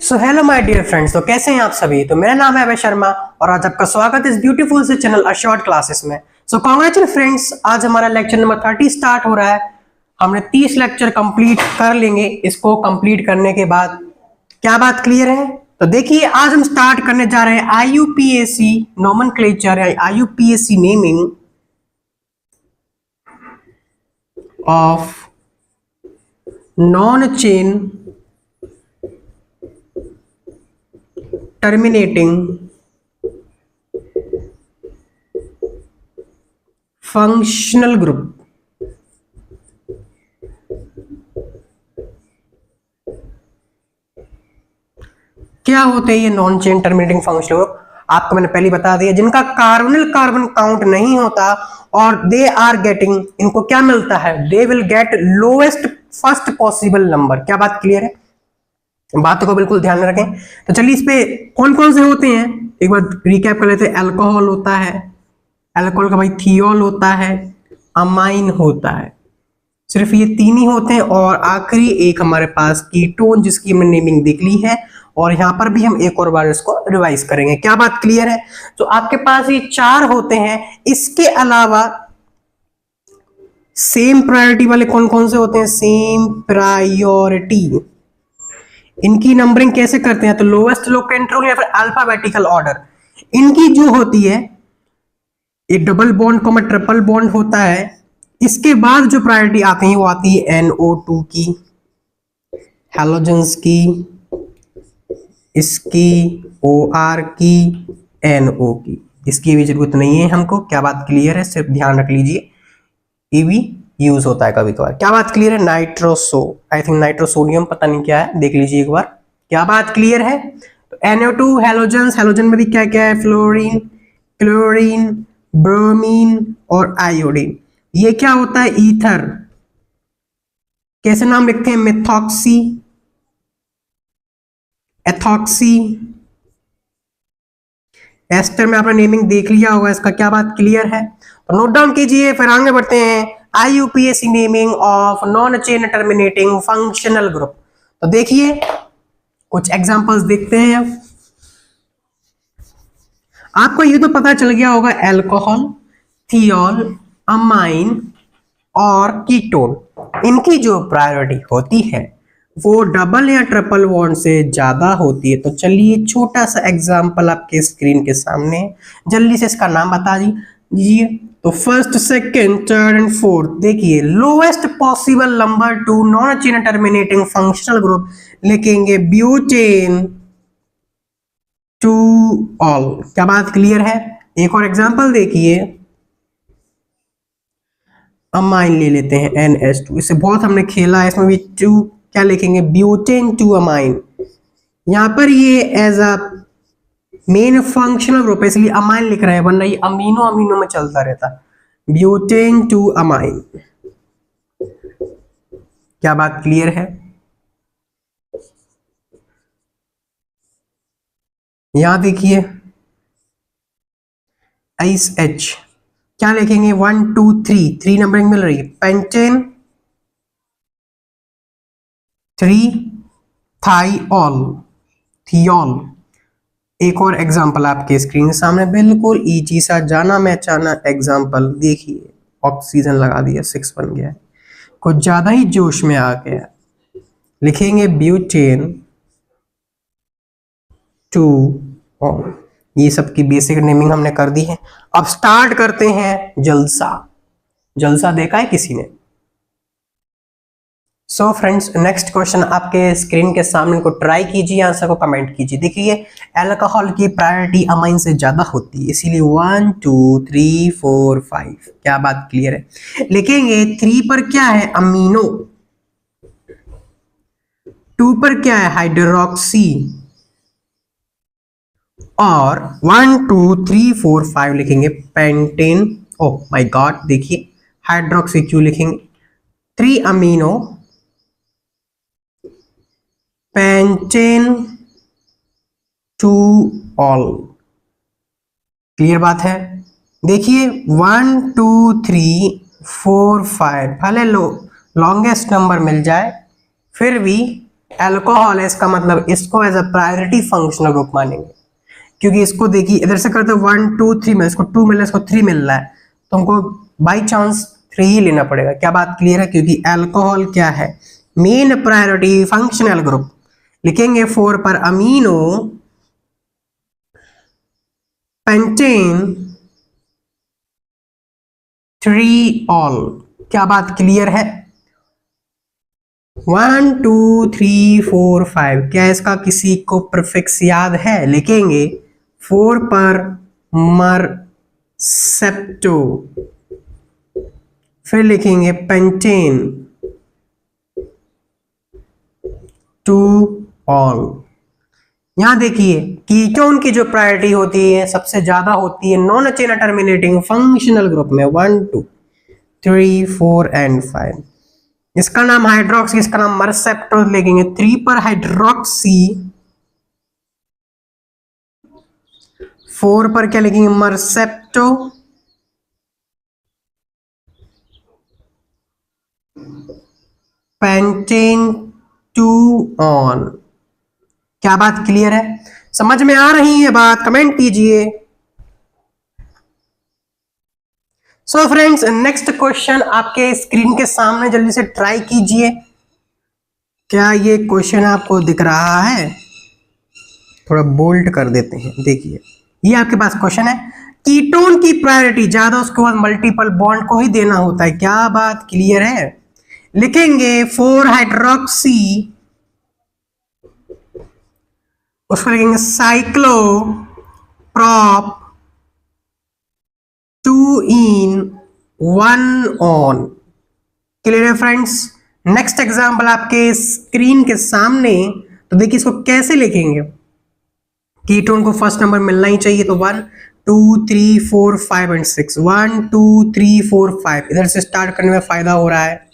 So hello my dear friends, तो कैसे हैं आप सभी। तो मेरा नाम है अभय शर्मा और आज आपका स्वागत है इस ब्यूटीफुल से चैनल अ शॉर्ट क्लासेस में। सो कांग्रेचुलेशन फ्रेंड्स, आज हमारा लेक्चर नंबर 30 स्टार्ट हो रहा है। हमने 30 लेक्चर कंप्लीट कर लेंगे। इसको कंप्लीट करने के बाद क्या बात क्लियर है? तो देखिए, आज हम स्टार्ट करने जा रहे हैं आईयूपीएसी नोमेनक्लेचर या IUPAC naming of non chain terminating functional group। क्या होते हैं ये non chain terminating functional group? आपको मैंने पहले बता दिया, जिनका कार्बोनिल कार्बन काउंट नहीं होता और दे आर गेटिंग, इनको क्या मिलता है? They will get lowest first possible number. क्या बात क्लियर है? बातों को बिल्कुल ध्यान में रखें। तो चलिए, इस पे कौन कौन से होते हैं एक बार रिकैप कर लेते हैं। अल्कोहल होता है, अल्कोहल का भाई थियोल होता है, अमाइन होता है, सिर्फ ये तीन ही होते हैं। और आखिरी एक हमारे पास कीटोन, जिसकी हमने नेमिंग देख ली है और यहाँ पर भी हम एक और बार इसको रिवाइज करेंगे। क्या बात क्लियर है? तो आपके पास ये चार होते हैं। इसके अलावा सेम प्रायोरिटी वाले कौन कौन से होते हैं? सेम प्रायोरिटी, इनकी नंबरिंग कैसे करते हैं? तो लोएस्ट लोकेंट्रोल या फिर अल्फाबेटिकल ऑर्डर। इनकी जो होती है, एक डबल बॉन्ड को ट्रिपल बॉन्ड होता है। इसके बाद जो प्रायोरिटी आती है वो आती है NO2 की, हैलोजेंस की, इसकी, OR की, NO की। इसकी भी जरूरत नहीं है हमको। क्या बात क्लियर है? सिर्फ ध्यान रख लीजिए, ये भी यूज होता है कभी कभार। क्या बात क्लियर है? नाइट्रोसो, आई थिंक नाइट्रोसोडियम, पता नहीं क्या है, देख लीजिए एक बार। क्या बात क्लियर है? तो NO2 हैलोजेंस, हैलोजन में भी क्या क्या है? फ्लोरीन, क्लोरीन, ब्रोमीन और आयोडीन। ये क्या होता है? ईथर। कैसे नाम लिखते हैं? मेथॉक्सी, एथॉक्सी, एस्टर में आपने नेमिंग देख लिया होगा इसका। क्या बात क्लियर है? तो नोट डाउन कीजिए, फिर आगे बढ़ते हैं। IUPAC naming of non chain terminating functional group. तो देखिए, कुछ एग्जांपल्स देखते हैं। आपको ये तो पता चल गया होगा, अल्कोहल, थियोल, अमाइन और कीटोन, इनकी जो प्रायोरिटी होती है वो डबल या ट्रिपल बॉन्ड से ज्यादा होती है। तो चलिए, छोटा सा एग्जांपल आपके स्क्रीन के सामने, जल्दी से इसका नाम बता दीजिए। तो first, second, third and fourth, देखिए lowest possible number to non chain terminating functional group लिखेंगे ब्यूटेन टू ऑल। क्या बात क्लियर है? एक और एग्जांपल देखिए, अमाइन ले लेते हैं NH2, इससे बहुत हमने खेला है, इसमें भी टू क्या लिखेंगे? Butane two amine. यहां पर ये as a main functional group है, इसलिए अमाइन लिख रहे हैं, वरना ये अमीनो अमीनो में चलता रहता। Butane two amine. क्या बात क्लियर है? यहां देखिए, IH क्या लिखेंगे? 1 2 3, 3 नंबरिंग मिल रही है। Pentane 3 thiol, thiol. एक और एग्जांपल आपके स्क्रीन के सामने, बिल्कुल इजी सा जाना पहचाना एग्जांपल। देखिए, ऑक्सीजन लगा दिया, 6 बन गया है, कुछ ज्यादा ही जोश में आ गया। लिखेंगे ब्यूटेन टू ऑल। ये सब की बेसिक नेमिंग हमने कर दी है। अब स्टार्ट करते हैं जलसा। जलसा देखा है किसी ने? सो फ्रेंड्स, नेक्स्ट क्वेश्चन आपके स्क्रीन के सामने को ट्राई कीजिए, आंसर को कमेंट कीजिए। देखिए, अल्कोहल की प्रायोरिटी अमाइन से ज्यादा होती है, इसीलिए 1 2 3 4 5। क्या बात क्लियर है? लिखेंगे 3 पर क्या है? अमीनो। 2 पर क्या है? हाइड्रोक्सी। और 1 2 3 4 5 लिखेंगे पेंटेन। ओह माय गॉड, देखिए हाइड्रोक्सी क्यों लिखेंगे? 3 amino pentane two all. Clear बात है? देखिए 1 2 3 4 5, भले लॉन्गेस्ट नंबर मिल जाए फिर भी अल्कोहल है, इसका मतलब इसको as a priority functional group मानेंगे, क्योंकि इसको देखिए इधर से करते 1 2 3 में, इसको 2 मिल रहा है, इसको 3 मिल रहा है, तो हमको बाई चांस 3 ही लेना पड़ेगा। क्या बात क्लियर है? क्योंकि अल्कोहल क्या है, मेन प्रायोरिटी फंक्शनल ग्रुप। लिखेंगे 4 पर अमीनो पेंटेन 3 ऑल। क्या बात क्लियर है? 1 2 3 4 5, क्या इसका किसी को प्रीफिक्स याद है? लिखेंगे 4 पर मरसेप्टो, फिर लिखेंगे पेंटेन 2 ऑल। यहां देखिए कीटोन की जो प्रायोरिटी होती है सबसे ज्यादा होती है non chain terminating functional group में, 1 2 3 4 एंड 5। इसका नाम हाइड्रोक्सी, इसका नाम मरसेप्टो लिखेंगे। 3 पर हाइड्रोक्सी, 4 पर क्या लिखेंगे? मरसेप्टो, पेंटेन 2 ऑन। क्या बात क्लियर है? समझ में आ रही है बात? कमेंट कीजिए। सो फ्रेंड्स, नेक्स्ट क्वेश्चन आपके स्क्रीन के सामने, जल्दी से ट्राई कीजिए। क्या ये क्वेश्चन आपको दिख रहा है? थोड़ा बोल्ड कर देते हैं। देखिए ये आपके पास क्वेश्चन है, कीटोन की प्रायोरिटी ज्यादा, उसके बाद मल्टीपल बॉन्ड को ही देना होता है। क्या बात क्लियर है? लिखेंगे 4 हाइड्रोक्सी, उसको लिखेंगे cyclo prop 2 en 1 on. Clear है फ्रेंड्स? नेक्स्ट एग्जांपल आपके स्क्रीन के सामने, तो देखिए इसको कैसे लिखेंगे। कीटोन को फर्स्ट नंबर मिलना ही चाहिए, तो 1 2 3 4 5 एंड 6, 1 2 3 4 5, इधर से स्टार्ट करने में फायदा हो रहा है।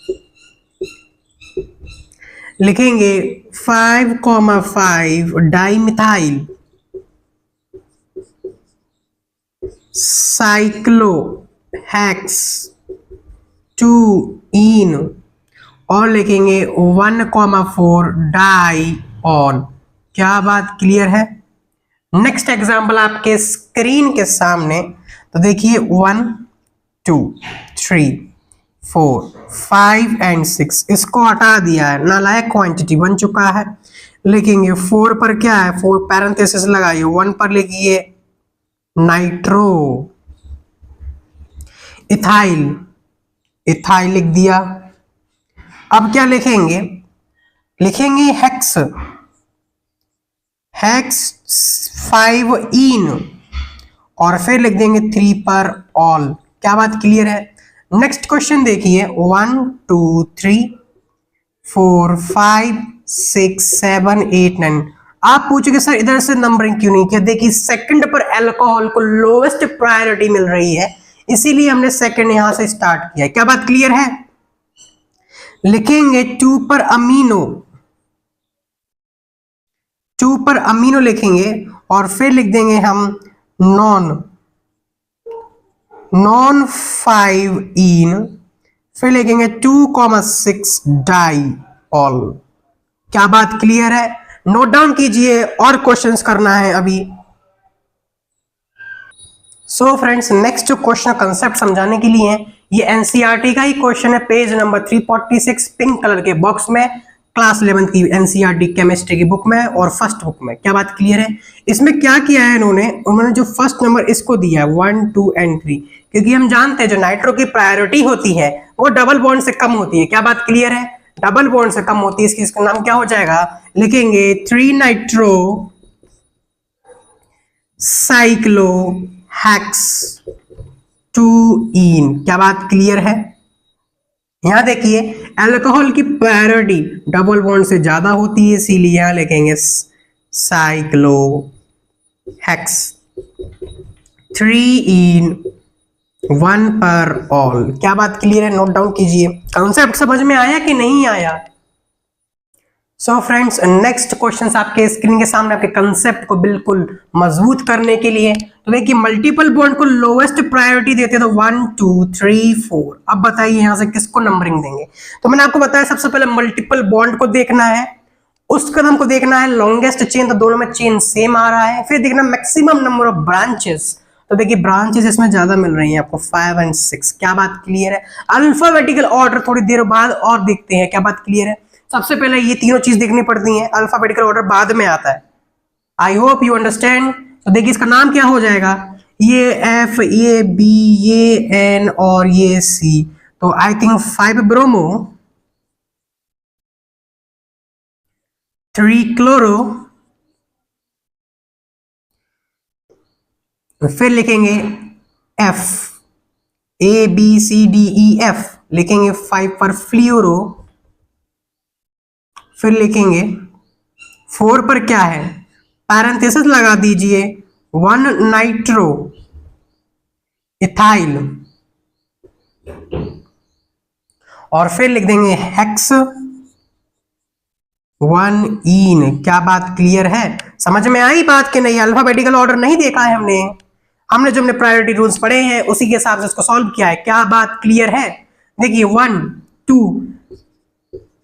लिखेंगे 5,5 डाइमिथाइल साइक्लो हेक्स 2 इन, और लिखेंगे 1,4 डाई ऑन। क्या बात क्लियर है? नेक्स्ट एग्जांपल आपके स्क्रीन के सामने, तो देखिए 1 2 3 4 5 एंड 6, इसको हटा दिया है, नालायक क्वांटिटी बन चुका है। लिखेंगे 4 पर क्या है, 4 पैरेंथेसिस लगाइए, 1 पर लिखिए नाइट्रो इथाइल, इथाइल लिख दिया। अब क्या लिखेंगे? लिखेंगे हेक्स, हेक्स 5 इन, और फिर लिख देंगे 3 पर ऑल। क्या बात क्लियर है? नेक्स्ट क्वेश्चन देखिए 1 2 3 4 5 6 7 8 9। आप पूछोगे सर इधर से नंबरिंग क्यों नहीं किया? देखिए सेकंड पर अल्कोहल को लोवेस्ट प्रायोरिटी मिल रही है, इसीलिए हमने सेकंड यहां से स्टार्ट किया। क्या बात क्लियर है? लिखेंगे 2 पर अमीनो, 2 पर अमीनो लिखेंगे, और फिर लिख देंगे हम नॉन 5 इन, फिर लिखेंगे 2,6 डाई ऑल। क्या बात क्लियर है? नोट डाउन कीजिए, और क्वेश्चंस करना है अभी। सो फ्रेंड्स, नेक्स्ट जो क्वेश्चन कंसेप्ट समझाने के लिए है, ये एनसीईआरटी का ही क्वेश्चन है, पेज नंबर 346 पिंक कलर के बॉक्स में, क्लास 11 की एनसीईआरटी केमिस्ट्री की बुक में और फर्स्ट बुक में। क्या बात क्लियर है? इसमें क्या किया है उन्होंने जो फर्स्ट नंबर इसको दिया है 1 2 एंड 3, क्योंकि हम जानते हैं जो नाइट्रो की प्रायोरिटी होती है वो डबल बॉन्ड से कम होती है। क्या बात क्लियर है? डबल बॉन्ड से कम होती है, इसका नाम क्या हो जाएगा? लिखेंगे 3 नाइट्रो साइक्लो हेक्स 2 इन। क्या बात क्लियर है? यहां देखिए अल्कोहल की प्रायोरिटी डबल बॉन्ड से ज्यादा होती है, इसीलिए यहां लिखेंगे साइक्लो हेक्स 3 इन 1 पर ऑल। क्या बात क्लियर है? नोट डाउन कीजिए। कॉन्सेप्ट समझ में आया कि नहीं आया? सो फ्रेंड्स, नेक्स्ट क्वेश्चन आपके स्क्रीन के सामने, आपके कंसेप्ट को बिल्कुल मजबूत करने के लिए, तो देखिए मल्टीपल बॉन्ड को लोवेस्ट प्रायोरिटी देते हैं, तो 1 2 3 4। अब बताइए यहां से किसको नंबरिंग देंगे? तो मैंने आपको बताया सबसे पहले मल्टीपल बॉन्ड को देखना है, उसका हमको देखना है लॉन्गेस्ट चेन, तो दोनों में चेन सेम आ रहा है। फिर देखना मैक्सिमम नंबर ऑफ ब्रांचेस, तो देखिए ब्रांचेस इसमें ज्यादा मिल रही हैं आपको 5 और 6। क्या बात क्लियर है? अल्फाबेटिकल ऑर्डर थोड़ी देर बाद और देखते हैं, क्या बात क्लियर है? सबसे पहले ये तीनों चीज देखनी पड़ती हैं, अल्फाबेटिकल ऑर्डर बाद में आता है। I hope you understand. तो देखिए इसका नाम क्या हो जाएगा, ये एफ, ये बी, ये एन और ये सी, तो आई थिंक 5 ब्रोमो, 3 क्लोरो, फिर लिखेंगे F, A B C D E F, लिखेंगे 5 पर फ्लूरो, फिर लिखेंगे 4 पर क्या है, पैरेंथेसिस लगा दीजिए 1 नाइट्रो इथाइल, और फिर लिख देंगे हेक्स 1 ईन। क्या बात क्लियर है? समझ में आई बात कि नहीं? अल्फाबेटिकल ऑर्डर नहीं देखा है हमने जो हमने प्रायोरिटी रूल्स पढ़े हैं उसी के हिसाब से इसको सॉल्व किया है। क्या बात क्लियर है? देखिए 1 2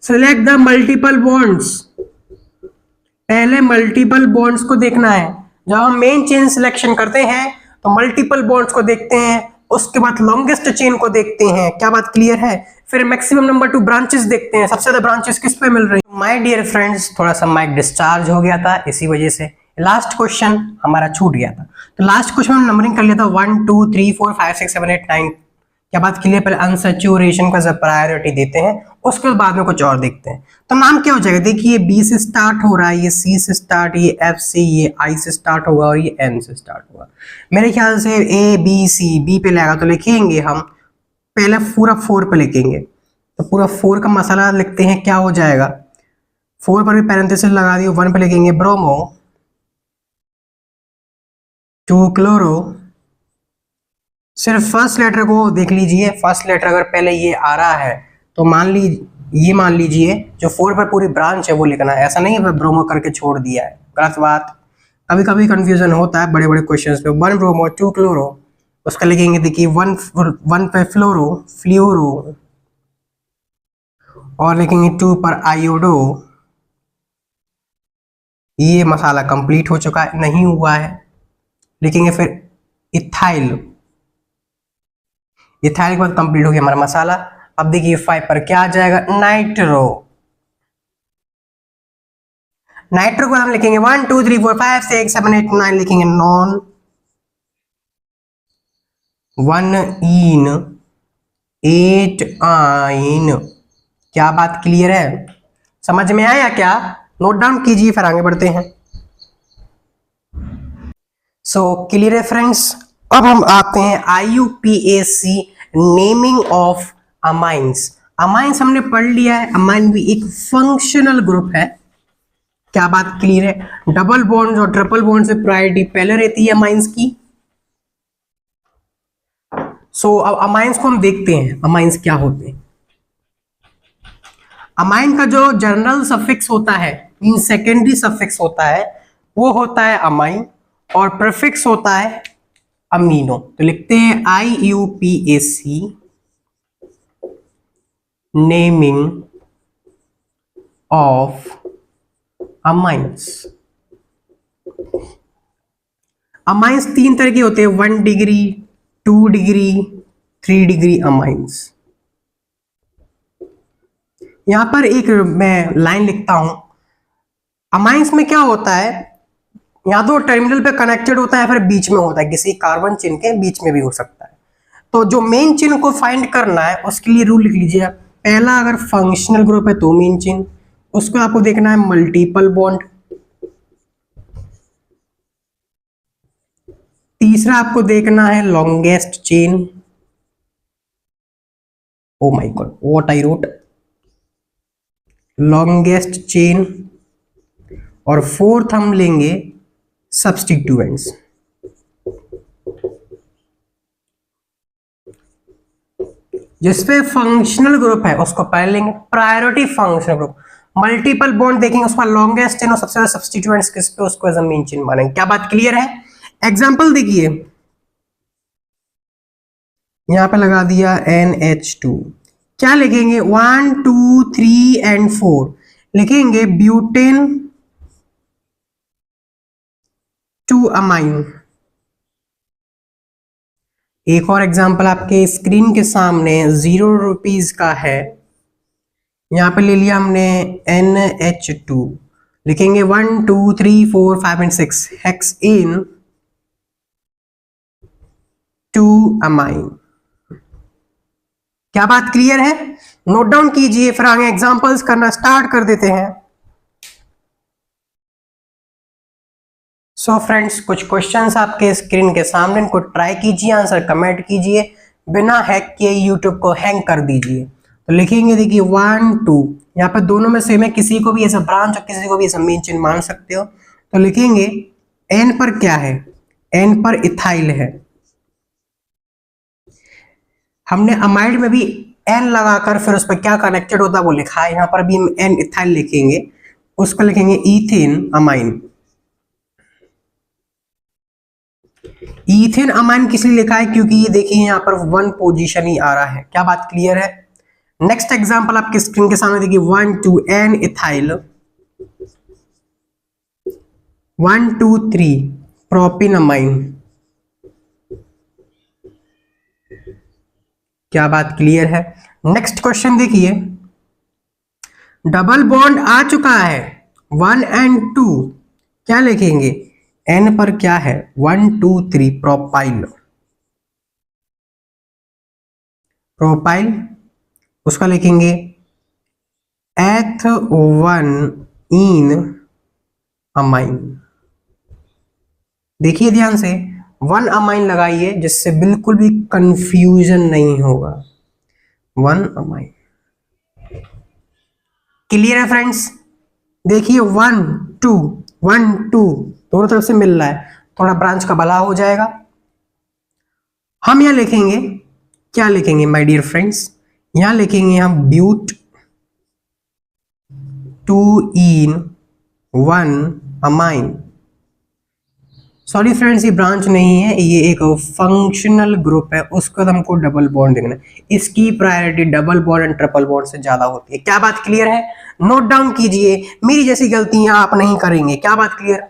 सिलेक्ट द मल्टीपल बॉन्ड्स, पहले मल्टीपल बॉन्ड्स को देखना है। जब हम मेन चेन सिलेक्शन करते हैं तो मल्टीपल बॉन्ड्स को देखते हैं, उसके बाद लॉन्गेस्ट चेन को देखते हैं। क्या बात क्लियर है? फिर मैक्सिमम नंबर 2 ब्रांचेस देखते हैं, सबसे ज्यादा ब्रांचेस किस पे मिल रही है। माय डियर फ्रेंड्स, थोड़ा सा माइक डिस्चार्ज हो गया था, इसी वजह से लास्ट क्वेश्चन हमारा छूट गया था। तो लास्ट क्वेश्चन हम नंबरिंग कर लिया था 1 2 3 4 5 6 7 8 9। क्या बात क्लियर? पहले अनसैचुरेशन का जब प्रायोरिटी देते हैं उसके बाद में कुछ और देखते हैं। तो नाम क्या हो जाएगा? देखिए बी से स्टार्ट हो रहा है, ये सी से स्टार्ट, ये एफ से, ये आई से स्टार्ट होगा और ये एन से स्टार्ट होगा। मेरे ख्याल से ए बी सी, बी पे लगेगा तो लिखेंगे हम पहले पूरा 4 पे लिखेंगे, तो पूरा 4 का मसाला लिखते हैं। क्या हो जाएगा? 4 पर भी पैरेंथेसिस लगा दिए, 1 पे लिखेंगे ब्रोमो, 2 क्लोरो। सिर्फ फर्स्ट लेटर को देख लीजिए, फर्स्ट लेटर अगर पहले ये आ रहा है तो मान लीजिए जो 4 पर पूरी ब्रांच है वो लिखना है, ऐसा नहीं है ब्रोमो करके छोड़ दिया है, गलत बात। कभी कभी कंफ्यूजन होता है बड़े बड़े क्वेश्चंस पे। 1 ब्रोमो 2 क्लोरो, उसका लिखेंगे देखिए 1 पे फ्लोरो, और लिखेंगे 2 पर आयोडो। ये मसाला कंप्लीट हो चुका है, नहीं हुआ है, लिखेंगे फिर इथाइल। इथाइल के बाद कंप्लीट हो गया हमारा मसाला। अब देखिए 5 पर क्या आ जाएगा, नाइट्रो। नाइट्रो को हम लिखेंगे 1 2 3 4 5 6 7 8 9, लिखेंगे नॉन, 1 ईन, 8 आइन। क्या बात क्लियर है? समझ में आया क्या? नोट डाउन कीजिए, फिर आगे बढ़ते हैं। सो क्लियर है फ्रेंड्स। अब हम आते हैं IUPAC naming of amines. Amines हमने पढ़ लिया है, अमाइन भी एक फंक्शनल ग्रुप है। क्या बात क्लियर है? डबल बॉन्ड और ट्रिपल बॉन्ड से प्रायोरिटी पहले रहती है अमाइंस की। सो अब अमाइंस को हम देखते हैं, अमाइंस क्या होते हैं। अमाइन का जो जनरल सफिक्स होता है, मीन सेकेंडरी सफिक्स होता है, वो होता है अमाइन, और प्रीफिक्स होता है अमीनो। तो लिखते हैं IUPAC naming of amines. Amines 3 तरह के होते हैं, 1 डिग्री, 2 डिग्री, 3 डिग्री अमाइंस। यहां पर एक मैं लाइन लिखता हूं। अमाइंस में क्या होता है, या तो टर्मिनल पे कनेक्टेड होता है, फिर बीच में होता है, किसी कार्बन चेन के बीच में भी हो सकता है। तो जो मेन चेन को फाइंड करना है उसके लिए रूल लिख लीजिए। पहला, अगर फंक्शनल ग्रुप है तो मेन चेन, उसको आपको देखना है मल्टीपल बॉन्ड। तीसरा आपको देखना है longest chain. Oh my God, what I wrote, longest chain. और फोर्थ हम लेंगे सब्स्टिट्यूएंट्स। जिसपे फंक्शनल ग्रुप है उसको पहले लेंगे priority functional group. Multiple bond देखेंगे उसका लॉन्गेस्ट चेन और सबसे ज्यादा सब्स्टिट्यूएंट्स किस पे, उसको एज अ मेन चेन मानेंगे। क्या बात क्लियर है? एग्जांपल देखिए, यहां पे लगा दिया NH2, क्या लिखेंगे 1 2 3 एंड 4, लिखेंगे ब्यूटेन टू अमाइन। एक और एग्जांपल आपके स्क्रीन के सामने 0 रुपीज का है। यहाँ पे ले लिया हमने NH2, लिखेंगे 1 2 3 4 5 एंड 6 हेक्सेन टू अमाइन। क्या बात क्लियर है? नोट डाउन कीजिए, फिर आगे एग्जांपल्स करना स्टार्ट कर देते हैं। सो फ्रेंड्स, कुछ क्वेश्चंस आपके स्क्रीन के सामने, इनको ट्राई कीजिए, आंसर कमेंट कीजिए, बिना हैक किए यूट्यूब को हैंग कर दीजिए। तो लिखेंगे, देखिए 1 2, यहाँ पर दोनों में सेम है, किसी को भी ऐसा ब्रांच और किसी को भी ऐसा मेन चेन मान सकते हो। तो लिखेंगे N पर क्या है, N पर इथाइल है। हमने अमाइड में भी N लगाकर फिर उस पर क्या कनेक्टेड होता है वो लिखा है, यहाँ पर भी हम N इथाइल लिखेंगे, उसको लिखेंगे इथेन अमाइन। इथेन अमाइन किस लिए लिखा है, क्योंकि ये देखिए यहाँ पर 1 पोजीशन ही आ रहा है। क्या बात क्लियर है? नेक्स्ट एग्जांपल आपके स्क्रीन के सामने देखिए 1 2 N इथाइल, 1 2 3 प्रोपिन अमाइन। क्या बात क्लियर है? नेक्स्ट क्वेश्चन देखिए, डबल बॉन्ड आ चुका है 1 एंड 2, क्या लिखेंगे? N पर क्या है, 1 2 3 प्रोपाइल। प्रोपाइल उसका लिखेंगे H1 इन अमाइन। देखिए ध्यान से, 1 अमाइन लगाइए जिससे बिल्कुल भी कंफ्यूजन नहीं होगा। 1 अमाइन क्लियर है फ्रेंड्स? देखिए 1 2 1 2 दोनों तरफ से मिल रहा है, थोड़ा ब्रांच का भला हो जाएगा। हम यहां लिखेंगे, क्या लिखेंगे माय डियर फ्रेंड्स, यहां लिखेंगे हम but 2 en 1 amine. Sorry friends, ये ब्रांच नहीं है, ये एक फंक्शनल ग्रुप है, उसको हमको डबल बॉन्ड देखना है। इसकी priority double bond and triple bond से ज्यादा होती है। क्या बात क्लियर है? नोट डाउन कीजिए, मेरी जैसी गलतियां आप नहीं करेंगे। क्या बात clear?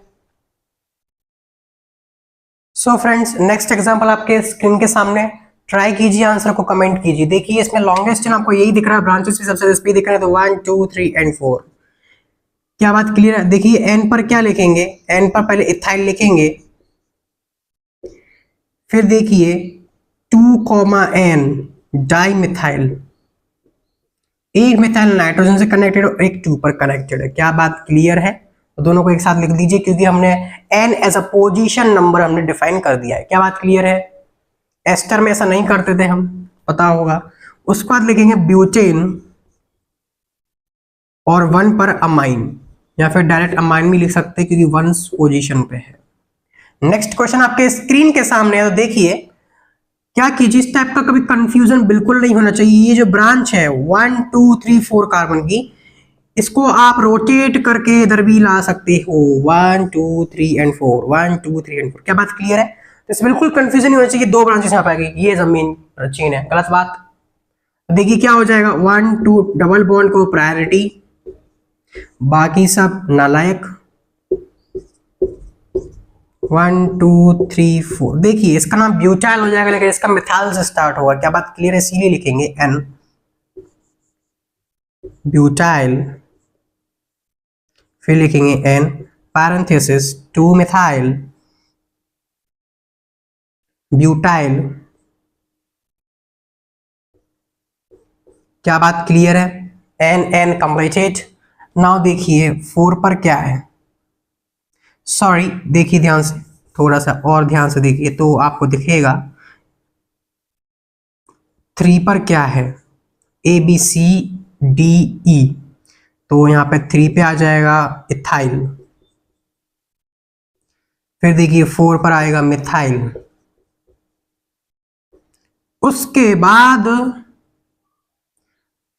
So friends, next example आपके स्क्रीन के सामने, ट्राई कीजिए, आंसर को कमेंट कीजिए। देखिए इसमें लॉन्गेस्ट चेन आपको यही दिख रहा है, ब्रांचेस भी सबसे स्पीड दिख रहे हैं, तो 1 2 3 एंड 4। क्या बात क्लियर है? देखिए N पर क्या लिखेंगे, N पर पहले इथाइल लिखेंगे, फिर देखिए 2 N डाई मिथाइल। एक मिथाइल नाइट्रोजन से कनेक्टेड और एक 2 पर कनेक्टेड है। क्या बात क्लियर है? तो दोनों को एक साथ लिख दीजिए, क्योंकि हमने N as a position number हमने डिफाइन कर दिया है। क्या बात क्लियर है? एस्टर में ऐसा नहीं करते थे हम, पता होगा। उसके बाद लिखेंगे ब्यूटेन और 1 पर अमाइन, या फिर डायरेक्ट अमाइन भी लिख सकते हैं क्योंकि 1 पोजीशन पे है। नेक्स्ट क्वेश्चन आपके स्क्रीन के सामने है, तो देखिए क्या कीजिए, इस टाइप का कभी कंफ्यूजन बिल्कुल नहीं होना चाहिए। ये जो ब्रांच है 1 2 3 4 कार्बन की, इसको आप रोटेट करके इधर भी ला सकते हो, 1 2 3 एंड 4, 1 2 3 एंड 4। क्या बात क्लियर है? तो इसमें बिल्कुल कंफ्यूजन नहीं होना चाहिए, 2 ब्रांचेस यहाँ पे आएगी, ये जमीन चेन है, गलत बात। देखिए क्या हो जाएगा, 1 2 डबल बॉन्ड को प्रायोरिटी, बाकी सब नालायक। 1 2 3 4, देखिए इसका नाम ब्यूटाइल हो जाएगा, लेकिन इसका मिथाइल से स्टार्ट होगा। क्या बात क्लियर है? इसीलिए लिखेंगे N ब्यूटाइल, फिर लिखेंगे N पैरेंथेसिस 2 मिथाइल ब्यूटाइल। क्या बात क्लियर है? N completed. नाउ देखिए 4 पर क्या है, सॉरी देखिए ध्यान से, थोड़ा सा और ध्यान से देखिए तो आपको दिखेगा 3 पर क्या है, ABCDE, तो यहाँ पे 3 पे आ जाएगा इथाइल। फिर देखिए 4 पर आएगा मिथाइल। उसके बाद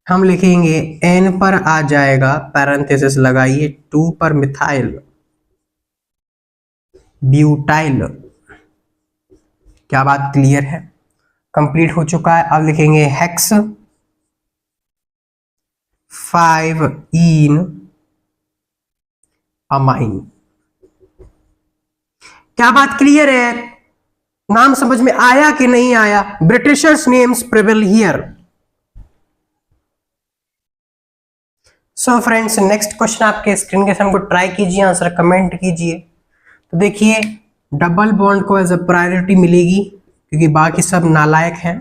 हम लिखेंगे N पर आ जाएगा, पैरेंथेसिस लगाइए, 2 पर मिथाइल ब्यूटाइल। क्या बात क्लियर है? कंप्लीट हो चुका है। अब लिखेंगे हेक्स 5 इन अमाइन। क्या बात क्लियर है? नाम समझ में आया कि नहीं आया? Britishers names prevail here. So friends, next question आपके स्क्रीन के सामने को ट्राई कीजिए, आंसर कमेंट कीजिए। तो देखिए, डबल बॉन्ड को एज अ प्रायोरिटी मिलेगी क्योंकि बाकी सब नालायक हैं।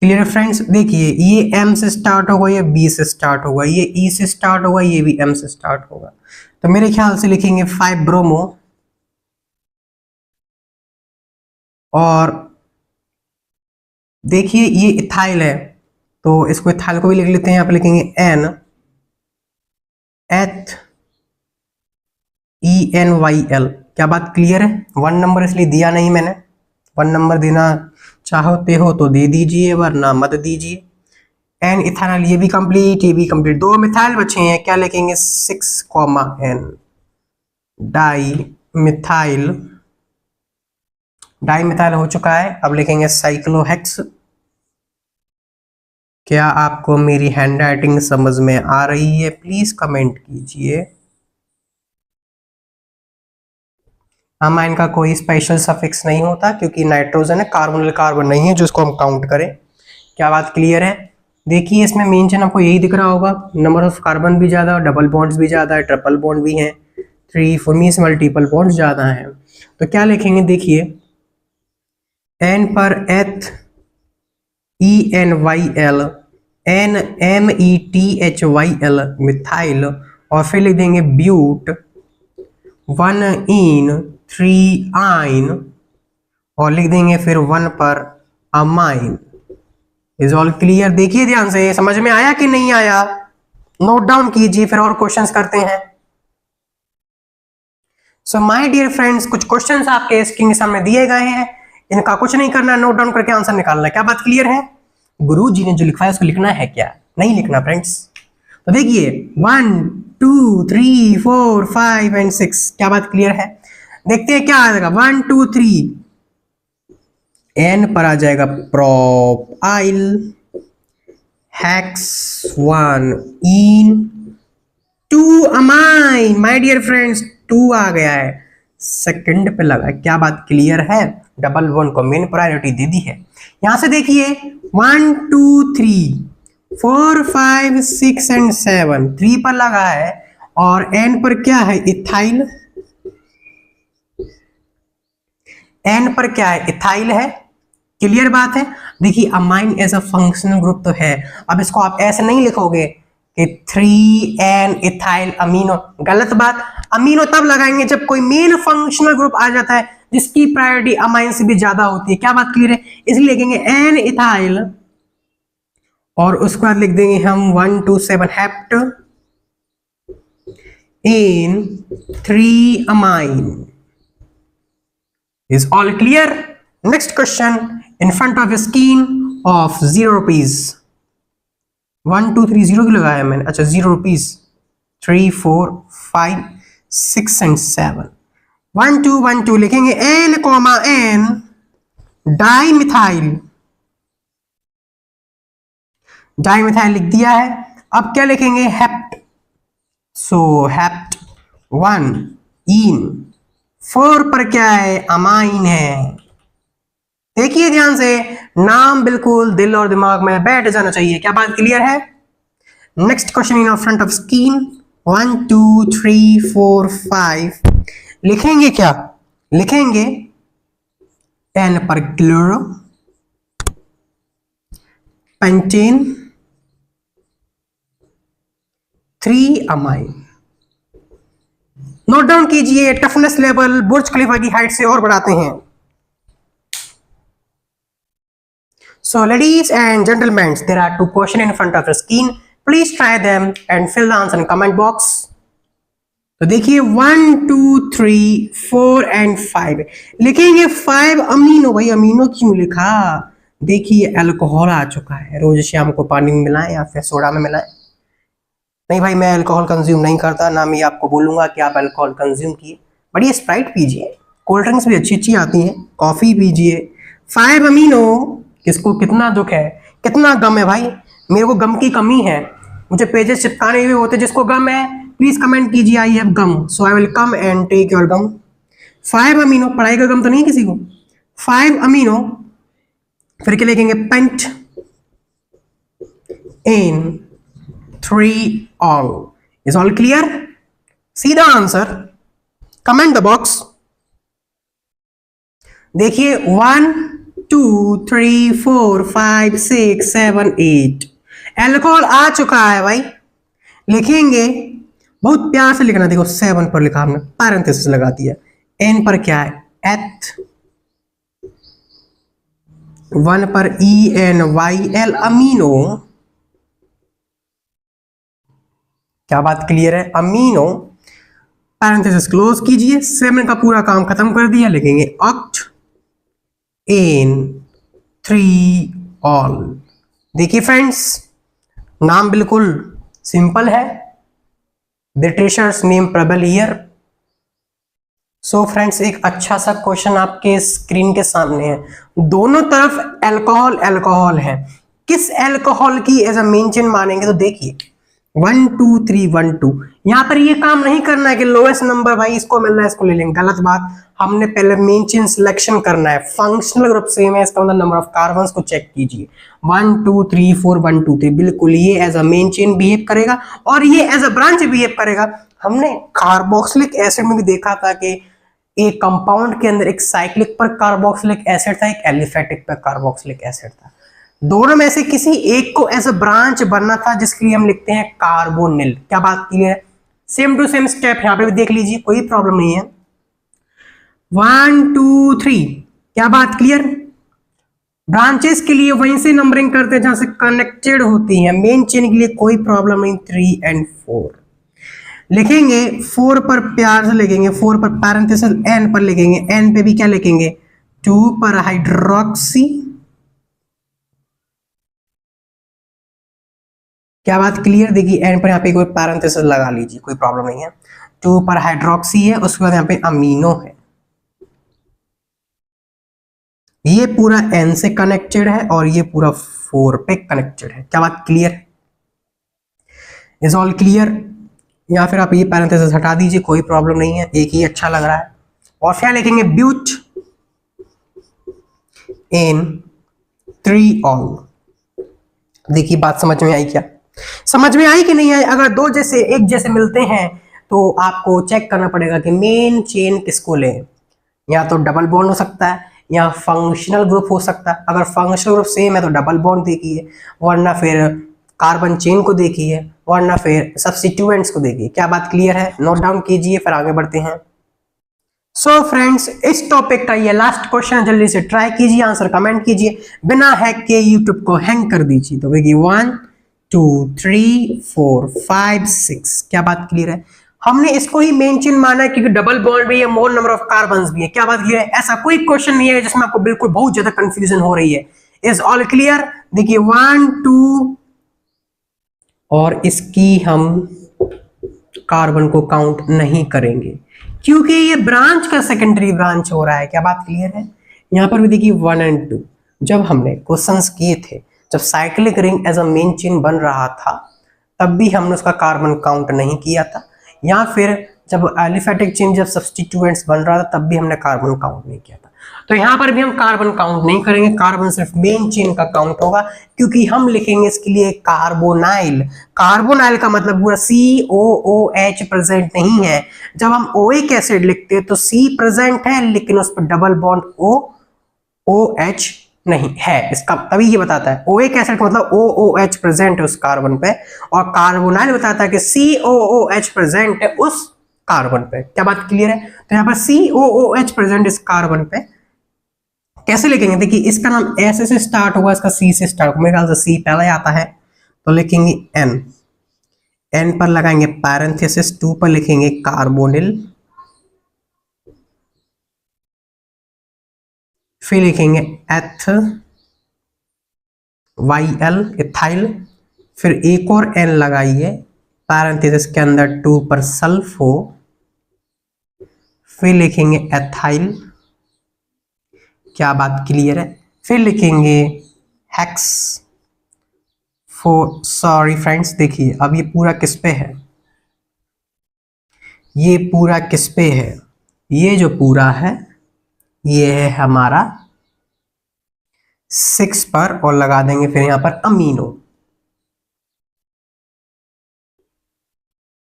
Clear friends? देखिए, ये एम से स्टार्ट होगा, ये बी से स्टार्ट होगा, ये ई से स्टार्ट होगा, ये भी एम से स्टार्ट होगा। तो मेरे ख्याल से लिखेंगे 5 ब्रोमो और देखिए ये इथाइल है तो इसको इथाइल को भी लिख लेते हैं। यहाँ पे लिखेंगे एन एथ ई एन वाई एल। क्या बात क्लियर है? 1 नंबर इसलिए दिया नहीं मैंने। 1 नंबर देना चाहते हो तो दे दीजिए, वरना मत दीजिए। एन इथाइल, ये भी कंप्लीट, ये भी कंप्लीट। 2 मिथाइल बचे हैं, क्या लिखेंगे? 6 N di methyl. Di methyl हो चुका है, अब लिखेंगे साइक्लोहेक्स। क्या आपको मेरी हैंडराइटिंग समझ में आ रही है? प्लीज कमेंट कीजिए। अमाइन का कोई स्पेशल सफिक्स नहीं होता क्योंकि नाइट्रोजन है, कार्बोनिल कार्बन नहीं है जो इसको हम काउंट करें। क्या बात क्लियर है? देखिए, इसमें मेन चेन आपको यही दिख रहा होगा, नंबर ऑफ कार्बन भी ज्यादा, डबल बॉन्ड्स भी ज्यादा है, ट्रिपल बॉन्ड भी है, 3 4 मीन्स मल्टीपल बॉन्ड्स ज्यादा है। तो क्या लिखेंगे? देखिए, एन पर eth E N Y L, N M E T H Y L methyl, और फिर लिख देंगे ब्यूट 1 इन 3 आइन, और लिख देंगे फिर 1 पर अमाइन। Is all clear? देखिए ध्यान से, समझ में आया कि नहीं आया? नोट डाउन कीजिए, फिर और क्वेश्चंस करते हैं। सो माय डियर फ्रेंड्स, कुछ क्वेश्चंस आपके स्क्रीन के सामने दिए गए हैं, इनका कुछ नहीं करना, नोट डाउन करके आंसर निकालना है। क्या बात क्लियर है? गुरु जी ने जो लिखा है उसको लिखना है, क्या नहीं लिखना फ्रेंड्स? तो देखिए 1 2 3 4 5 एंड 6। क्या बात क्लियर है? देखते हैं क्या आ जाएगा। 1 2 3 एन पर आ जाएगा propyl hex 1 en 2 amine. My dear friends, 2 आ गया है, सेकंड पे लगा। क्या बात क्लियर है? डबल बॉन्ड को मेन प्रायोरिटी दे दी है। यहां से देखिए 1 2 3 4 5 6 एंड 7 3 पर लगा है, और एन पर क्या है? इथाइल। एन पर क्या है? इथाइल है। क्लियर बात है? देखिए, amine as a functional group तो है। अब इसको आप ऐसे नहीं लिखोगे कि 3N इथाइल अमीनो, गलत बात। अमीनो तब लगाएंगे जब कोई मेन फंक्शनल ग्रुप आ जाता है जिसकी प्रायोरिटी अमाइन से भी ज्यादा होती है। क्या बात क्लियर है? इसलिए लिखेंगे N इथाइल, और उसके बाद लिख देंगे हम 1 2 7 hept in 3 amine. Is all clear? Next question, in front of a screen of 0 rupees, 1 2 3 0 की लगाया मैंने, अच्छा 0 rupees, 3 4 5 6 एंड 7, 1 2 1 2 लिखेंगे N comma N die methyl. Di methyl लिख दिया है। अब क्या लिखेंगे? हेप्ट। सो हेप्ट 1 इन 4 पर क्या है? अमाइन है। देखिए ध्यान से, नाम बिल्कुल दिल और दिमाग में बैठ जाना चाहिए। क्या बात क्लियर है? Next question in front of screen, 1 2 3 4 5 लिखेंगे क्या? लिखेंगे एन पर chloro pentane 3 amine. Note down कीजिए, टफनेस लेवल बुर्ज खलीफा की हाइट से और बढ़ाते हैं। So ladies and gentlemen, there are 2 questions in front of your screen. Please try them and fill the answer in comment box. तो देखिए 1 2 3 4 and 5 लिखेंगे 5 amino. भाई अमीनो क्यों लिखा? देखिए अल्कोहल आ चुका है, रोज शाम को पानी में मिलाएं या फिर सोडा में मिलाएं। नहीं भाई, मैं अल्कोहल कंज्यूम नहीं करता, ना मैं आपको बोलूंगा कि आप अल्कोहल कंज्यूम कीजिए। बड़ी स्प्राइट पीजिए, कोल्ड ड्रिंक्स भी अच्छी अच्छी आती हैं, कॉफी पीजिए। 5 अमीनो, किसको कितना दुख है, कितना गम है भाई? मेरे को गम की कमी है, मुझे पेजेस चिपकाने भी होते जिसको गम है प्लीज कमेंट कीजिए I have gum, so I will come and take your gum. 5 amino, पढ़ाई का गम तो नहीं किसी को। 5 अमीनो, फिर क्या लिखेंगे, pent en 3 al. Is all clear? See the answer, comment the box. देखिए 1 2 3 4 5 6 7 8 एल्कोहल आ चुका है भाई। लिखेंगे, बहुत प्यार से लिखना। देखो 7 पर लिखा हमने, पैरेंथेसिस लगा दिया। एन पर क्या है, एथ। 1 पर ENYL, अमीनो। क्या बात क्लियर है? अमीनो, पैरेंथेसिस क्लोज कीजिए। 7 का पूरा काम खत्म कर दिया, लिखेंगे ऑक्ट इन 3 ऑल। देखिए फ्रेंड्स, नाम बिल्कुल सिंपल है, ब्रिटिशर्स नेम प्रबल हियर। सो फ्रेंड्स, एक अच्छा सा क्वेश्चन आपके स्क्रीन के सामने है। दोनों तरफ अल्कोहल अल्कोहल है, किस अल्कोहल की एज अ मेन चेन मानेंगे? तो देखिए 1 2 3 1 2, यहां पर ये काम नहीं करना है कि लोएस्ट नंबर भाई इसको मिल रहा है इसको ले लेंगे, गलत बात। हमने पहले मेन चेन सिलेक्शन करना है। फंक्शनल ग्रुप सेम है, इसका मतलब नंबर ऑफ कार्बन्स को चेक कीजिए। 1 2 3 4 1 2 3, बिल्कुल ये as a main chain behave करेगा और ये एज अ ब्रांच बिहेव करेगा। हमने कार्बोक्सिलिक एसिड में भी देखा था कि एक कंपाउंड के अंदर एक साइक्लिक पर कार्बोक्सिलिक एसिड था, एक एलिफेटिक पर कार्बोक्सिलिक एसिड था। दोनों में से किसी एक को एज अ ब्रांच बनना था, जिसके लिए हम लिखते हैं कार्बोनिल। क्या बात क्लियर है? सेम टू सेम स्टेप यहां पे भी देख लीजिए, कोई प्रॉब्लम नहीं है। 1 2 3, क्या बात क्लियर? ब्रांचेस के लिए वहीं से नंबरिंग करते हैं जहां से कनेक्टेड होती है। मेन चेन के लिए कोई प्रॉब्लम नहीं। 3 और 4 लिखेंगे। 4 पर प्यार से लिखेंगे, 4 पर पैरेंथेसिस एन पर लिखेंगे। एन पे भी क्या लिखेंगे, 2 पर हाइड्रोक्सी। क्या बात क्लियर? देखिए एन पर यहाँ पे कोई पैरेंथेसिस लगा लीजिए, कोई प्रॉब्लम नहीं है। 2 पर हाइड्रोक्सी है, उसके बाद यहाँ पे अमीनो है। ये पूरा एन से कनेक्टेड है और ये पूरा 4 पे कनेक्टेड है। क्या बात क्लियर? Is all clear? या फिर आप ये पैरेंथेसिस हटा दीजिए, कोई प्रॉब्लम नहीं है, एक ही अच्छा लग रहा है। और क्या लिखेंगे, ब्यूट इन 3 ऑल। देखिए बात समझ में आई क्या? समझ में आई कि नहीं आई? अगर दो जैसे एक जैसे मिलते हैं तो आपको चेक करना पड़ेगा कि मेन चेन किसको लें। या तो डबल बॉन्ड हो सकता है या फंक्शनल ग्रुप हो सकता है। अगर फंक्शनल ग्रुप सेम है तो डबल बॉन्ड देखिए, वरना फिर कार्बन चेन को देखिए, वरना फिर सब्स्टिट्यूएंट्स को देखिए। क्या बात क्लियर है? नोट डाउन कीजिए, फिर आगे बढ़ते हैं। सो फ्रेंड्स, इस टॉपिक का ये लास्ट क्वेश्चन, जल्दी से ट्राई कीजिए, आंसर कमेंट कीजिए, बिना हैक के यूट्यूब को हैंग कर दीजिए। तो देखिए 1 2 3 4 5 6, क्या बात क्लियर है? हमने इसको ही मेन चेन माना है क्योंकि डबल बॉन्ड भी है, मोर नंबर ऑफ कार्बन्स भी है। क्या बात क्लियर है? ऐसा कोई क्वेश्चन नहीं है जिसमें आपको बिल्कुल बहुत ज्यादा कंफ्यूजन हो रही है। Is all clear? देखिए 1 2, और इसकी हम कार्बन को काउंट नहीं करेंगे क्योंकि ये ब्रांच का सेकेंडरी ब्रांच हो रहा है। क्या बात क्लियर है? यहां पर भी देखिए 1 और 2, जब हमने क्वेश्चंस किए थे, जब cyclic ring as a main chain बन रहा था, तब भी हमने उसका कार्बन काउंट नहीं किया था। या फिर जब एलिफेटिक चेन, जब सब्स्टिट्यूएंट्स बन रहा था, तब भी हमने कार्बन काउंट नहीं किया था। तो यहां पर भी हम कार्बन काउंट नहीं करेंगे, कार्बन सिर्फ मेन चेन का काउंट होगा, क्योंकि हम लिखेंगे इसके लिए कार्बोनाइल। कार्बोनाइल का मतलब पूरा COOH प्रेजेंट नहीं है। जब हम ओइक एसिड लिखते हैं तो C प्रेजेंट है, लेकिन उस पर डबल बॉन्ड OH नहीं है। इसका तभी ये बताता है ओइक एसिड का मतलब OOH प्रेजेंट है उस कार्बन पे, और कार्बोनाइल बताता है कि COOH प्रेजेंट है उस कार्बन पे। क्या बात क्लियर है? तो यहाँ पर COOH प्रेजेंट इस कार्बन पे कैसे लिखेंगे? देखिए इसका नाम S से स्टार्ट होगा, इसका C से स्टार्ट होगा, मेरे ख्याल से C पहले आता है, तो लिखेंगे N पर लगाएंगे पैरेंथेसिस, 2 पर लिखेंगे कार्बोनिल, फिर लिखेंगे एथ YL इथाइल, फिर एक और N लगाइए पैरेंथेसिस के अंदर, 2 पर सल्फो, फिर लिखेंगे एथाइल। क्या बात क्लियर है? फिर लिखेंगे हेक्स सॉरी फ्रेंड्स, देखिए अब ये पूरा किस पे है, ये पूरा किस पे है, ये जो पूरा है ये है हमारा 6 पर, और लगा देंगे फिर यहां पर अमीनो,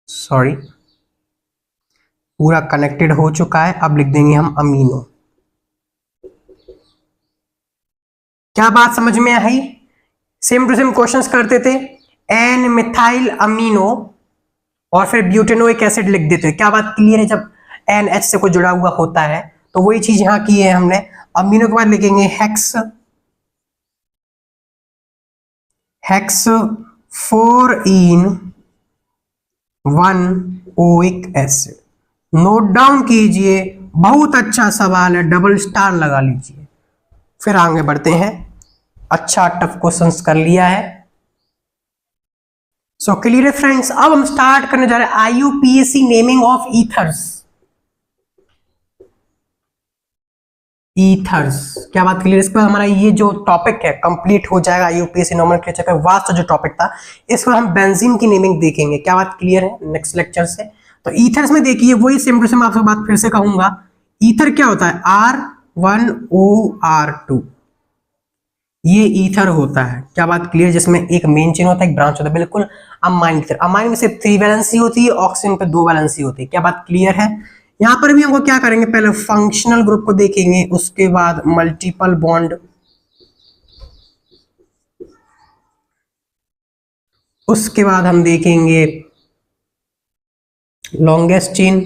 सॉरी पूरा कनेक्टेड हो चुका है, अब लिख देंगे हम अमीनो। क्या बात समझ में आई? सेम टू सेम क्वेश्चंस करते थे, एन मिथाइल अमीनो और फिर ब्यूटेनोइक एसिड लिख देते हैं। क्या बात क्लियर है? जब एन एच से कोई जुड़ा हुआ होता है तो वही चीज यहां की है हमने। अमीनो के बाद लिखेंगे हेक्स, हेक्स 4 इन 1 ओइक एसिड। नोट डाउन कीजिए, बहुत अच्छा सवाल है, डबल स्टार लगा लीजिए। फिर आगे बढ़ते हैं, अच्छा टफ क्वेश्चंस कर लिया है। सो क्लियर है फ्रेंड्स, अब हम स्टार्ट करने जा रहे हैं IUPAC naming of ethers. Ethers, क्या बात क्लियर? इस पर हमारा ये जो टॉपिक है कंप्लीट हो जाएगा। यूपीएससी नोमेनक्लेचर का वास्ट जो टॉपिक था, इस पर हम बेंजीन की नेमिंग देखेंगे। क्या बात क्लियर है? नेक्स्ट लेक्चर से। तो ईथर्स में देखिए वही सेम टू सेम आपसे बात फिर से कहूंगा। ईथर क्या होता है? R1OR2, ये ईथर होता है। क्या बात क्लियर? जिसमें एक मेन चेन होता है, एक ब्रांच होता है, बिल्कुल अमाइन की तरह। अमाइन में सिर्फ 3 वैलेंसी होती है, ऑक्सीजन पे 2 वैलेंसी होती है। क्या बात क्लियर है? यहां पर भी हमको क्या करेंगे, पहले फंक्शनल ग्रुप को देखेंगे, उसके बाद मल्टीपल बॉन्ड, उसके बाद हम देखेंगे लॉन्गेस्ट चेन,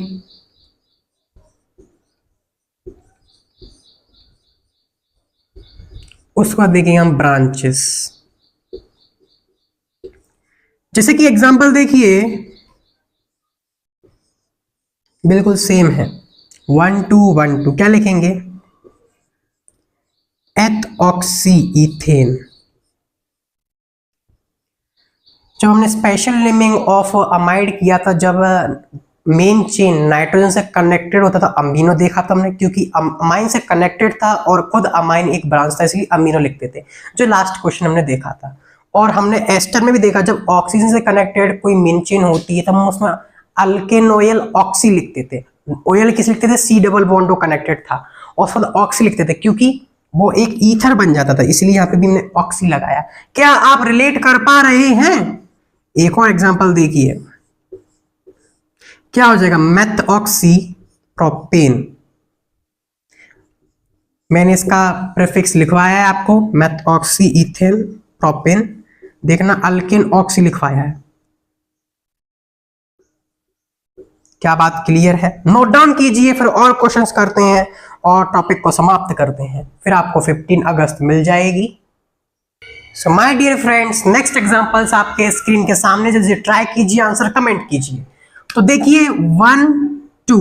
उसके बाद देखेंगे हम ब्रांचेस। जैसे कि एग्जांपल देखिए बिल्कुल सेम है, 1 2 1 2, क्या लिखेंगे? एथऑक्सी इथेन। जब हमने स्पेशल नेमिंग ऑफ अमाइड किया था, जब मेन चेन नाइट्रोजन से कनेक्टेड होता था, अमीनो देखा था हमने, क्योंकि अमाइन से कनेक्टेड था और खुद अमाइन एक ब्रांच था, इसलिए अमीनो लिखते थे, जो लास्ट क्वेश्चन हमने देखा था। और हमने एस्टर में भी देखा, जब ऑक्सीजन से कनेक्टेड कोई मेन चेन होती है तो हम उसमें अल्केनोयल ऑक्सी लिखते थे। ओयल किस लिखते थे? सी डबल बॉन्ड कनेक्टेड था, और उसके बाद ऑक्सी लिखते थे, क्योंकि वो एक ईथर बन जाता था, इसलिए यहाँ पे भी हमने ऑक्सी लगाया। क्या आप रिलेट कर पा रहे हैं? एक और एग्जांपल देखिए, क्या हो जाएगा? मेथऑक्सी प्रोपेन। मैंने इसका प्रीफिक्स लिखवाया है आपको, मेथऑक्सी इथेन प्रोपेन। देखना अल्केन ऑक्सी लिखवाया है। क्या बात क्लियर है? नोट डाउन कीजिए, फिर और क्वेश्चंस करते हैं और टॉपिक को समाप्त करते हैं, फिर आपको 15 अगस्त मिल जाएगी। So my dear friends, next examples आपके स्क्रीन के सामने, जल्दी ट्राई कीजिए, आंसर कमेंट कीजिए। तो देखिए 1 2,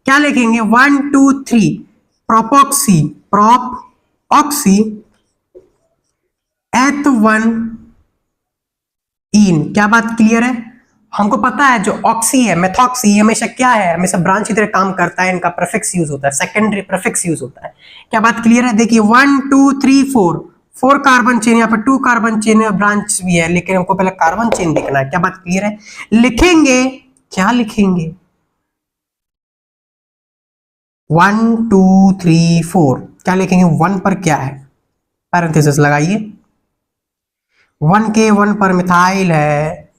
क्या लिखेंगे? 1 2 3 प्रोपॉक्सी, प्रोप ऑक्सी एथ 1 इन। क्या बात क्लियर है? हमको पता है जो ऑक्सी है, मेथॉक्सी, हमेशा क्या है? हमेशा ब्रांच की तरह काम करता है, इनका प्रीफिक्स यूज होता है, सेकेंडरी प्रीफिक्स यूज होता है। क्या बात क्लियर है? देखिए 1 2 3 4 कार्बन चेन, यहाँ पर 2 कार्बन चेन ब्रांच भी है, लेकिन हमको पहले कार्बन चेन देखना है। क्या बात क्लियर है? लिखेंगे, क्या लिखेंगे? 1 2 3 4, क्या लिखेंगे? 1 पर क्या है? पैरेंथेसिस लगाइए। 1 के 1 पर मिथाइल है,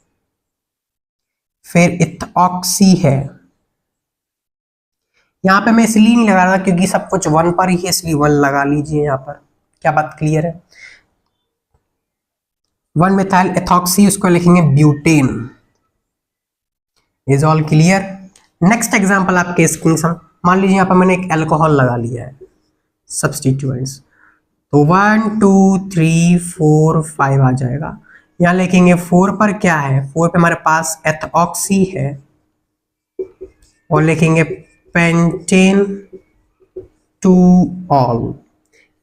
फिर इथऑक्सी है। यहां पे मैं इसलिए नहीं लगा रहा क्योंकि सब कुछ 1 पर ही है, इसलिए 1 लगा लीजिए यहां पर। क्या बात क्लियर है? 1 मिथाइल इथॉक्सी, उसको लिखेंगे butane. Is all clear? Next example आपके स्क्रीन पर, मान लीजिए यहां पर मैंने एक अल्कोहल लगा लिया है, सब्स्टिट्यूएंट्स, तो 1 2 3 4 5 आ जाएगा। यहां लिखेंगे 4 पर क्या है? 4 पे हमारे पास एथऑक्सी है, और लिखेंगे पेंटेन टू ऑल।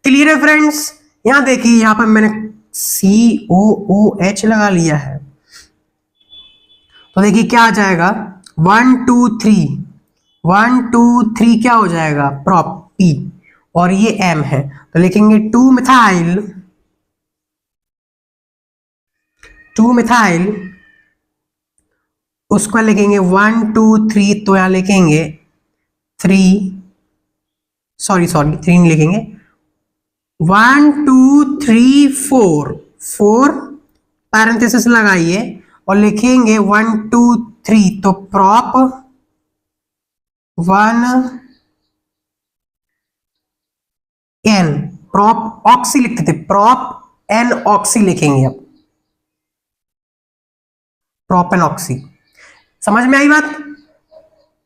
क्लियर है फ्रेंड्स? यहां देखिए, यहां पर मैंने COOH लगा लिया है, तो देखिए क्या आ जाएगा? 1 2 3, 1 2 3 क्या हो जाएगा? प्रोप P, और ये M है, तो लिखेंगे 2 मिथाइल उसको लिखेंगे 1 2 3, तो यहां लिखेंगे 3, सॉरी 3 नहीं लिखेंगे, 1 2 3 4, 4 पैरेंथेसिस लगाइए और लिखेंगे 1 2 3, तो प्रॉप 1 n, प्रॉप ऑक्सी लिखते थे, प्रॉप n ऑक्सी लिखेंगे अब, प्रॉप एन ऑक्सी। समझ में आई बात?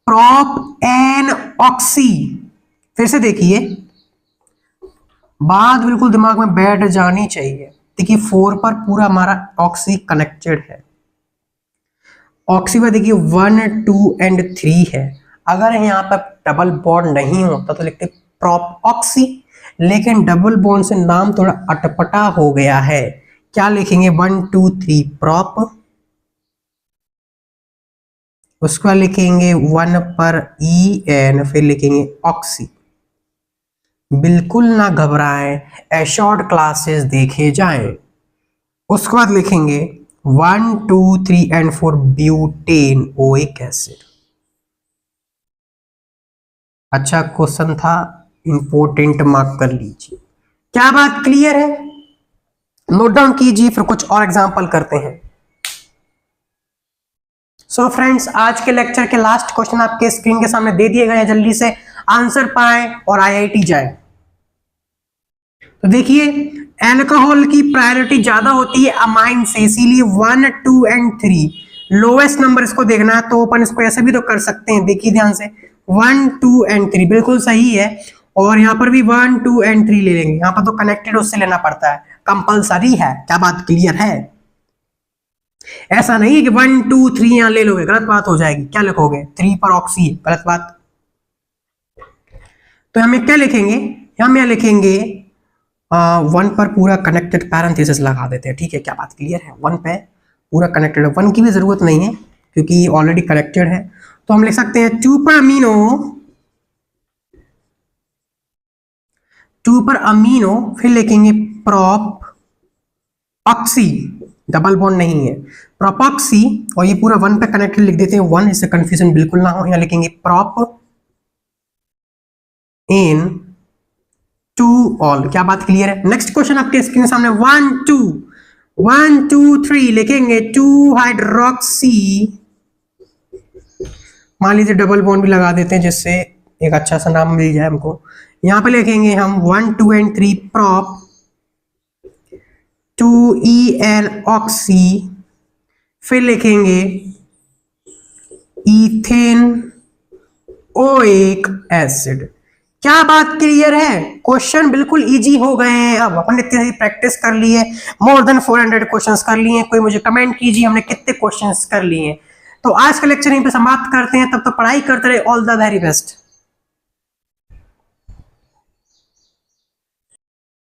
Prop en oxy. फिर से देखिए, बात बिल्कुल दिमाग में बैठ जानी चाहिए। देखिए 4 पर पूरा हमारा ऑक्सी कनेक्टेड है, ऑक्सी पर देखिए 1 2 एंड 3 है। अगर यहाँ पर डबल बॉन्ड नहीं होता तो लिखते प्रॉप ऑक्सी, लेकिन डबल बॉन्ड से नाम थोड़ा अटपटा हो गया है। क्या लिखेंगे? 1 2 3 प्रॉप, उसके बाद लिखेंगे 1 पर ई एन, फिर लिखेंगे ऑक्सी। बिल्कुल ना घबराएं, एशॉर्ट क्लासेस देखे जाएं। उसके बाद लिखेंगे 1 2 3 एंड 4 ब्यूटेन ओइक एसिड। अच्छा क्वेश्चन था, इंपोर्टेंट मार्क कर लीजिए। क्या बात क्लियर है? नोट डाउन कीजिए, फिर कुछ और एग्जांपल करते हैं। सो फ्रेंड्स, आज के लेक्चर के लास्ट क्वेश्चन आपके स्क्रीन के सामने दे दिए गए हैं, जल्दी से आंसर पाएं और आईआईटी जाएं। तो देखिए, अल्कोहल की प्रायोरिटी ज्यादा होती है अमाइन से, इसीलिए 1 2 एंड 3 लोएस्ट नंबर इसको देखना है, तो अपन इसको ऐसे भी तो कर सकते हैं। देखिए ध्यान से, 1 2 एंड 3 बिल्कुल सही है, और यहाँ पर भी 1 2 एंड 3 ले लेंगे। यहाँ पर तो कनेक्टेड उससे लेना पड़ता है, कंपलसरी है। क्या बात क्लियर है? ऐसा नहीं है कि 1 2 3 यहां ले लोगे, गलत बात हो जाएगी। क्या लिखोगे? 3 पर ऑक्सी, गलत बात। तो हमें क्या लिखेंगे? हम यहां लिखेंगे 1 पर पूरा कनेक्टेड पैरेंथेसिस लगा देते हैं। ठीक है, क्या बात क्लियर है? 1 पे पूरा कनेक्टेड है, 1 की भी जरूरत नहीं है क्योंकि ऑलरेडी कनेक्टेड है। तो हम लिख सकते हैं 2 पर अमीनो, 2 पर अमीनो, फिर लिखेंगे प्रॉप ऑक्सी, डबल बॉन्ड नहीं है, प्रोपॉक्सी, और ये पूरा 1 पे कनेक्टेड लिख देते हैं 1, इससे कंफ्यूजन बिल्कुल ना हो। यहां लिखेंगे प्रॉप इन 2 ऑल। क्या बात क्लियर है? नेक्स्ट क्वेश्चन आपके स्क्रीन के सामने 1 2 3 लिखेंगे 2 हाइड्रोक्सी, मान लीजिए डबल बॉन्ड भी लगा देते हैं जिससे एक अच्छा सा नाम मिल जाए हमको। यहां पे लिखेंगे हम 1 2 and 3 prop 2 E N oxy, फिर लिखेंगे इथेन ओइक एसिड। क्या बात क्लियर है? क्वेश्चन बिल्कुल इजी हो गए हैं। अब अपन इतनी सारी प्रैक्टिस कर ली है, मोर देन 400 क्वेश्चंस कर लिए हैं। कोई मुझे कमेंट कीजिए हमने कितने क्वेश्चंस कर लिए हैं। तो आज का लेक्चर यहीं पे समाप्त करते हैं, तब तो पढ़ाई करते रहे। All the very best.